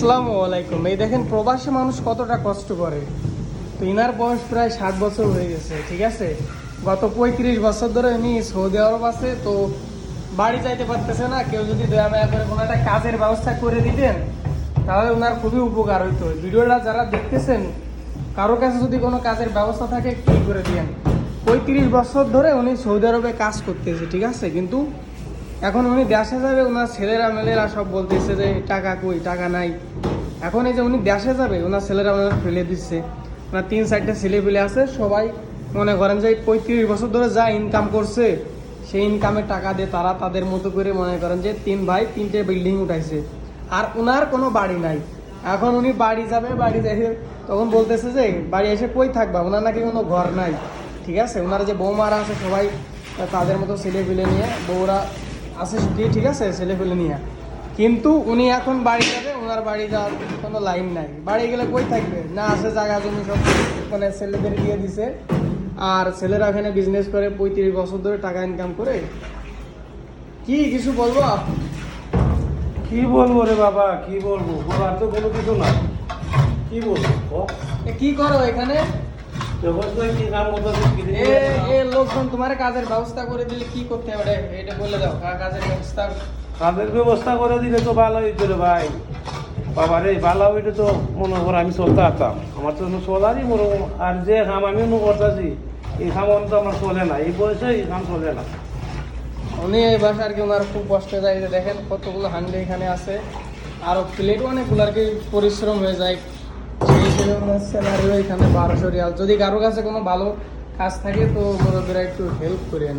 আসসালামু আলাইকুম। এই দেখেন প্রবাসী মানুষ কতটা কষ্ট করে। তো ইনার বয়স প্রায় 60 বছর হয়ে গেছে, ঠিক আছে। গত 35 বছর ধরে ইনি সৌদি আরব আছে। তো বাড়ি যাইতে পারতেছে না। কেউ যদি দয়া মায়া করে কোনো একটা কাজের ব্যবস্থা করে দিতেন তাহলে ওনার খুবই উপকার হইতো। ভিডিওটা যারা দেখতেছেন কারো কাছে যদি কোনো কাজের ব্যবস্থা থাকে কি করে দিয়েন। 35 বছর ধরে উনি সৌদি আরবে কাজ করতেছে, ঠিক আছে। কিন্তু এখন উনি দেশে যাবে, ওনার ছেলেরা মেলেরা সব বলতেছে যে টাকা কই, টাকা নাই। এখন এই যে উনি দেশে যাবে, ওনার ছেলেরা ওনার ফেলে দিচ্ছে। ওনার 3-4টা ছেলে পেলে আছে, সবাই মনে করেন যে 35 বছর ধরে যা ইনকাম করছে সেই ইনকামের টাকা দিয়ে তারা তাদের মতো করে মনে করেন যে 3 ভাই 3টে বিল্ডিং উঠাইছে। আর ওনার কোনো বাড়ি নাই। এখন উনি বাড়ি যাবে, বাড়ি যাই তখন বলতেছে যে বাড়ি এসে কই থাকবা, ওনার নাকি কোনো ঘর নাই, ঠিক আছে। ওনার যে বৌমারা আছে সবাই তাদের মতো ছেলে পেলে নিয়ে, বউরা আছে ঠিক আছে, ছেলে পেলে নিয়ে। কিন্তু উনি এখন বাড়ি যাবে, ওনার বাড়ি যাওয়ার কোনো লাইন নাই। বাড়ি গেলে কই থাকবে, না আছে জায়গা জমি সব মানে ছেলেদের দিয়ে দিছে। আর ছেলেরা এখানে বিজনেস করে 35 বছর ধরে টাকা ইনকাম করে। কি কিছু বলবো? কি বলবো রে বাবা, কি বলবো, বলার তো কোনো কিছু না। কি বলবো কি করো এখানে? কি কাম করতে এ লোকজন তোমার কাজের ব্যবস্থা করে দিলে কি করতে হবে এটা বলে দাও। কাজের ব্যবস্থা করে দিলে তো ভালো হইতো রে ভাই। বাবা রে, ভালো হইলে তো মনে কর আমি চলতে পারতাম। আমার তো চলারই মনে, আর যে কাম আমি করতেছি এই কাম তো আমার চলে না, এই বয়সে এই কাম চলে না। উনি এই বাসা আর কি ওনার খুব কষ্ট যায়। যে দেখেন কতগুলো হান্ডি এখানে আছে, আরও প্লেট অনেকগুলো আর কি পরিশ্রম হয়ে যায়। সেই হিসেবে ওনার স্যালারিও এখানে 1200 রিয়াল। যদি কারো কাছে কোনো ভালো কাজ থাকে তো মুরব্বীরা একটু হেল্প করেন।